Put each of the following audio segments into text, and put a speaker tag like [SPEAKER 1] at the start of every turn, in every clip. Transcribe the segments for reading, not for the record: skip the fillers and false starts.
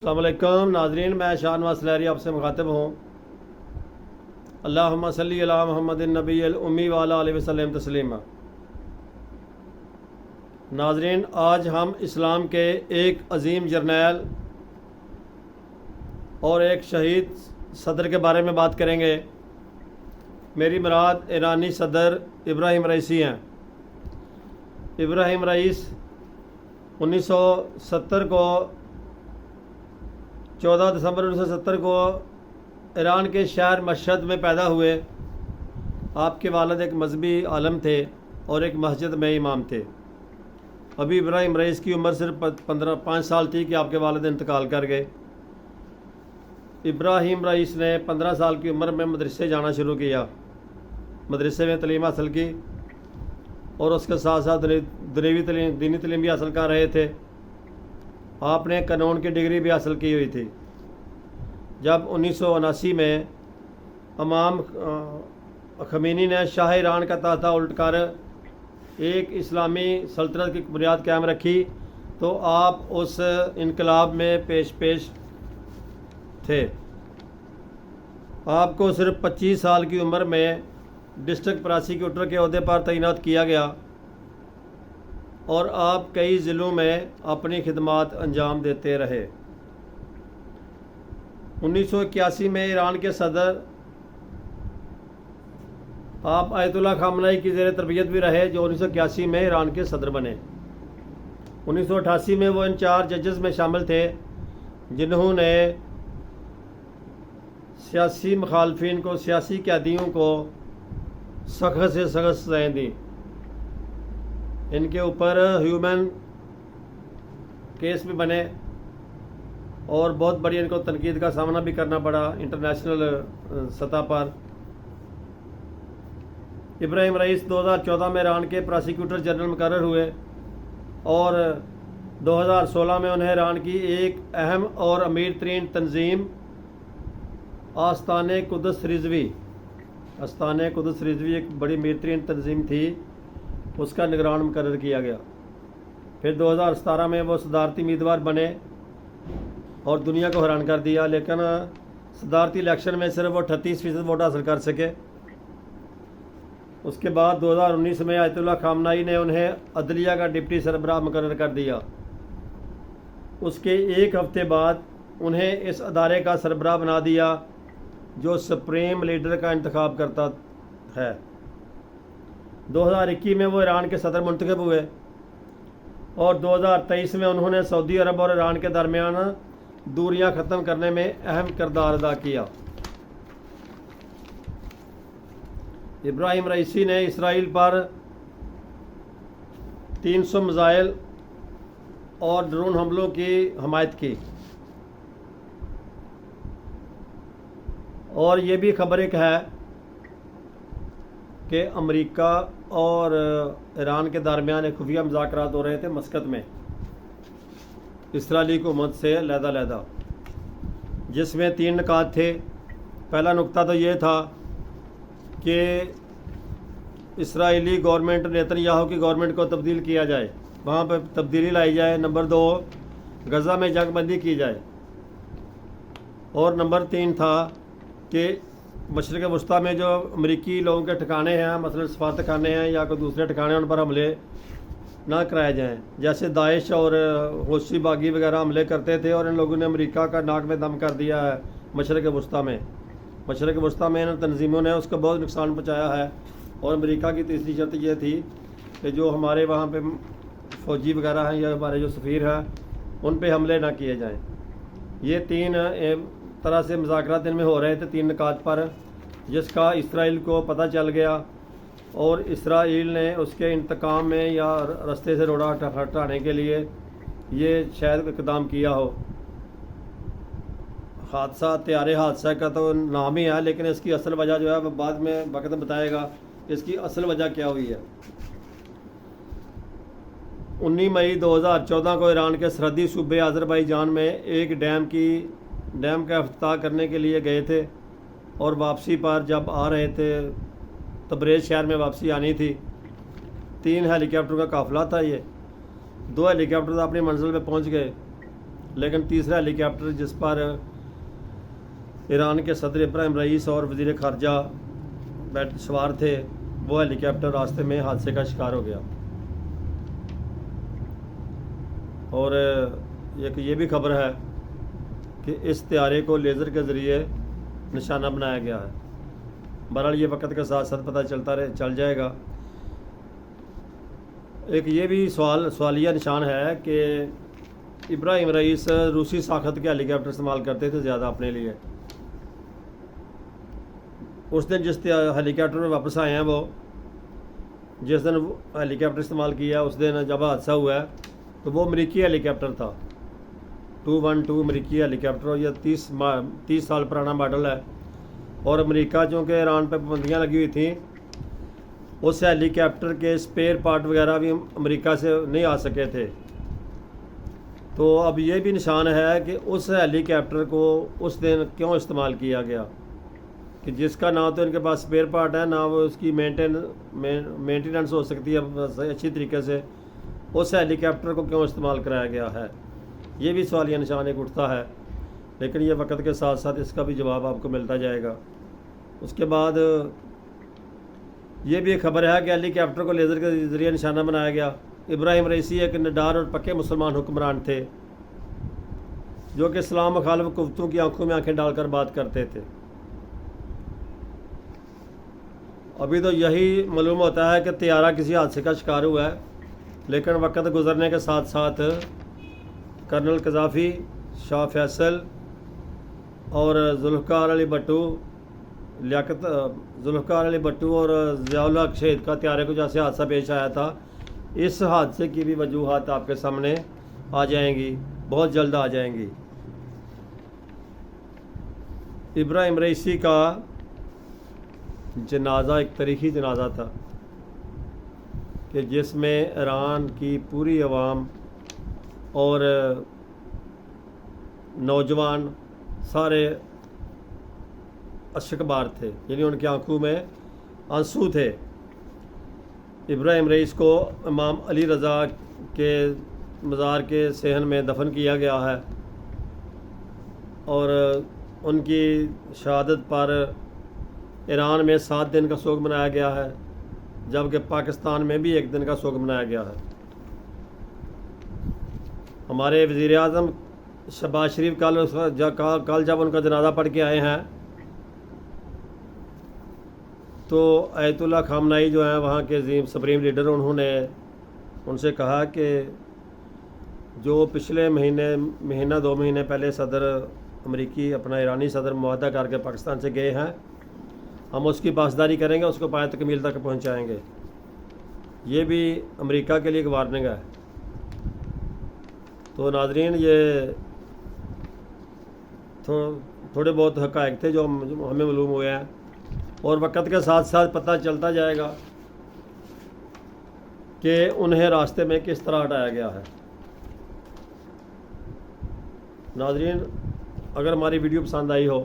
[SPEAKER 1] السلام علیکم ناظرین، میں شاہ نواز سلیری آپ سے مخاطب ہوں۔ اللہم صلی علی محمد النبی الامی وعلی آلہ وسلم تسلیما۔ ناظرین، آج ہم اسلام کے ایک عظیم جرنیل اور ایک شہید صدر کے بارے میں بات کریں گے۔ میری مراد ایرانی صدر ابراہیم رئیسی ہیں۔ ابراہیم رئیس 1970 کو 14 دسمبر 1970 کو ایران کے شہر مشہد میں پیدا ہوئے۔ آپ کے والد ایک مذہبی عالم تھے اور ایک مسجد میں امام تھے۔ ابھی ابراہیم رئیس کی عمر صرف 5 سال تھی کہ آپ کے والد انتقال کر گئے۔ ابراہیم رئیس نے 15 سال کی عمر میں مدرسے جانا شروع کیا، مدرسے میں تعلیم حاصل کی اور اس کے ساتھ ساتھ دینی تعلیم بھی حاصل کر رہے تھے۔ آپ نے قانون کی ڈگری بھی حاصل کی ہوئی تھی۔ جب 1979 میں امام خمینی نے شاہ ایران کا تختہ الٹ کر ایک اسلامی سلطنت کی بنیاد قائم رکھی تو آپ اس انقلاب میں پیش تھے۔ آپ کو صرف 25 سال کی عمر میں ڈسٹرکٹ پراسیکیوٹر کے عہدے پر تعینات کیا گیا اور آپ کئی ضلعوں میں اپنی خدمات انجام دیتے رہے۔ 1981 میں ایران کے صدر آپ آیت اللہ خامنہ کی زیر تربیت بھی رہے، جو 1981 میں ایران کے صدر بنے۔ 1988 میں وہ ان 4 ججز میں شامل تھے جنہوں نے سیاسی مخالفین کو، سیاسی قیدیوں کو سخت سے سخت سزائیں دیں۔ ان کے اوپر ہیومن کیس بھی بنے اور بہت بڑی ان کو تنقید کا سامنا بھی کرنا پڑا انٹرنیشنل سطح پر۔ ابراہیم رئیس 2014 میں ایران کے پراسیکیوٹر جنرل مقرر ہوئے اور 2016 میں انہیں ایران کی ایک اہم اور امیر ترین تنظیم آستانِ قدس رضوی ایک بڑی امیر ترین تنظیم تھی، اس کا نگران مقرر کیا گیا۔ پھر 2017 میں وہ صدارتی امیدوار بنے اور دنیا کو حیران کر دیا، لیکن صدارتی الیکشن میں صرف وہ 38% ووٹ حاصل کر سکے۔ اس کے بعد 2019 میں آیت اللہ خامنہ نے انہیں عدلیہ کا ڈپٹی سربراہ مقرر کر دیا۔ اس کے ایک ہفتے بعد انہیں اس ادارے کا سربراہ بنا دیا جو سپریم لیڈر کا انتخاب کرتا ہے۔ 2021 میں وہ ایران کے صدر منتخب ہوئے اور 2023 میں انہوں نے سعودی عرب اور ایران کے درمیان دوریاں ختم کرنے میں اہم کردار ادا کیا۔ ابراہیم رئیسی نے اسرائیل پر 300 میزائل اور ڈرون حملوں کی حمایت کی، اور یہ بھی خبر ایک ہے کہ امریکہ اور ایران کے درمیان ایک خفیہ مذاکرات ہو رہے تھے مسقط میں اسرائیلی حکومت سے علیحدہ، جس میں 3 نکات تھے۔ پہلا نقطہ تو یہ تھا کہ اسرائیلی گورنمنٹ نیتن یاہو کی گورنمنٹ کو تبدیل کیا جائے، وہاں پہ تبدیلی لائی جائے۔ نمبر 2، غزہ میں جنگ بندی کی جائے، اور نمبر 3 تھا کہ مشرق وسطیٰ میں جو امریکی لوگوں کے ٹھکانے ہیں، مثلا سفارت خانے ہیں یا کوئی دوسرے ٹھکانے، ان پر حملے نہ کرائے جائیں، جیسے داعش اور حوثی باغی وغیرہ حملے کرتے تھے، اور ان لوگوں نے امریکہ کا ناک میں دم کر دیا ہے مشرق وسطیٰ میں ان تنظیموں نے اس کو بہت نقصان پہنچایا ہے۔ اور امریکہ کی تیسری شرط یہ تھی کہ جو ہمارے وہاں پہ فوجی وغیرہ ہیں یا ہمارے جو سفیر ہیں ان پہ حملے نہ کیے جائیں۔ یہ 3 طرح سے مذاکرات ان میں ہو رہے تھے، 3 نکات پر، جس کا اسرائیل کو پتہ چل گیا اور اسرائیل نے اس کے انتقام میں یا رستے سے روڑا ہٹانے کے لیے یہ شاید اقدام کیا ہو۔ حادثہ طیارے حادثہ کا تو نام ہی ہے، لیکن اس کی اصل وجہ جو ہے وہ بعد میں وقت بتائے گا کہ اس کی اصل وجہ کیا ہوئی ہے۔ 19 مئی 2014 کو ایران کے سرحدی صوبے آذربائیجان میں ایک ڈیم کا افتتاح کرنے کے لیے گئے تھے، اور واپسی پر جب آ رہے تھے، تبریز شہر میں واپسی آنی تھی، 3 ہیلی کاپٹر کا قافلہ تھا۔ یہ 2 ہیلی کاپٹر اپنی منزل پہ پہنچ گئے لیکن تیسرا ہیلی کاپٹر جس پر ایران کے صدر ابراہیم رئیس اور وزیر خارجہ سوار تھے، وہ ہیلی کاپٹر راستے میں حادثے کا شکار ہو گیا۔ اور ایک یہ بھی خبر ہے کہ اس طیارے کو لیزر کے ذریعے نشانہ بنایا گیا ہے۔ بہرحال یہ وقت کے ساتھ ساتھ پتہ چل جائے گا۔ ایک یہ بھی سوالیہ نشان ہے کہ ابراہیم رئیس روسی ساخت کے ہیلی کاپٹر استعمال کرتے تھے زیادہ اپنے لیے۔ اس دن جس ہیلی کاپٹر میں واپس آئے ہیں، وہ جس دن ہیلی کاپٹر استعمال کیا اس دن جب حادثہ ہوا ہے تو وہ امریکی ہیلی کاپٹر تھا، 212 امریکی ہیلی کاپٹر، اور یہ 30 سال پرانا ماڈل ہے۔ اور امریکہ چونکہ ایران پہ پابندیاں لگی ہوئی تھیں، اس ہیلی کاپٹر کے اسپیئر پارٹ وغیرہ بھی امریکہ سے نہیں آ سکے تھے۔ تو اب یہ بھی نشان ہے کہ اس ہیلی کاپٹر کو اس دن کیوں استعمال کیا گیا، کہ جس کا نہ تو ان کے پاس اسپیئر پارٹ ہے، نہ وہ اس کی مینٹیننس ہو سکتی ہے اچھی طریقے سے، اس ہیلی کاپٹر کو کیوں استعمال کرایا گیا ہے۔ یہ بھی سوالیہ نشان ایک اٹھتا ہے، لیکن یہ وقت کے ساتھ ساتھ اس کا بھی جواب آپ کو ملتا جائے گا۔ اس کے بعد یہ بھی ایک خبر ہے کہ ہیلی کاپٹر کو لیزر کے ذریعے نشانہ بنایا گیا۔ ابراہیم رئیسی ایک نڈار اور پکے مسلمان حکمران تھے جو کہ اسلام مخالف قوتوں کی آنکھوں میں آنکھیں ڈال کر بات کرتے تھے۔ ابھی تو یہی معلوم ہوتا ہے کہ طیارہ کسی حادثے کا شکار ہوا ہے، لیکن وقت گزرنے کے ساتھ ساتھ کرنل قذافی، شاہ فیصل اور ذوالفقار علی بھٹو اور ضیاء الحق شہید کا طیارے کو جیسے حادثہ پیش آیا تھا، اس حادثے کی بھی وجوہات آپ کے سامنے آ جائیں گی، بہت جلد آ جائیں گی۔ ابراہیم رئیسی کا جنازہ ایک تاریخی جنازہ تھا کہ جس میں ایران کی پوری عوام اور نوجوان سارے اشک بار تھے، یعنی ان کی آنکھوں میں آنسو تھے۔ ابراہیم رئیس کو امام علی رضا کے مزار کے صحن میں دفن کیا گیا ہے، اور ان کی شہادت پر ایران میں 7 دن کا سوگ منایا گیا ہے، جبکہ پاکستان میں بھی 1 دن کا سوگ منایا گیا ہے۔ ہمارے وزیر اعظم شہباز شریف کل جب ان کا جنازہ پڑھ کے آئے ہیں تو آیت اللہ خامنائی جو ہیں وہاں کے عظیم سپریم لیڈر، انہوں نے ان سے کہا کہ جو پچھلے مہینہ 2 مہینے پہلے صدر امریکی اپنا ایرانی صدر معاہدہ کر کے پاکستان سے گئے ہیں، ہم اس کی پاسداری کریں گے، اس کو پایہ تکمیل تک پہنچائیں گے۔ یہ بھی امریکہ کے لیے ایک وارننگ ہے۔ تو ناظرین، یہ تھوڑے بہت حقائق تھے جو ہمیں معلوم ہوئے ہیں، اور وقت کے ساتھ ساتھ پتہ چلتا جائے گا کہ انہیں راستے میں کس طرح ہٹایا گیا ہے۔ ناظرین، اگر ہماری ویڈیو پسند آئی ہو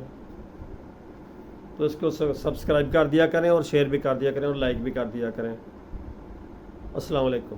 [SPEAKER 1] تو اس کو سبسکرائب کر دیا کریں، اور شیئر بھی کر دیا کریں، اور لائک بھی کر دیا کریں۔ السلام علیکم۔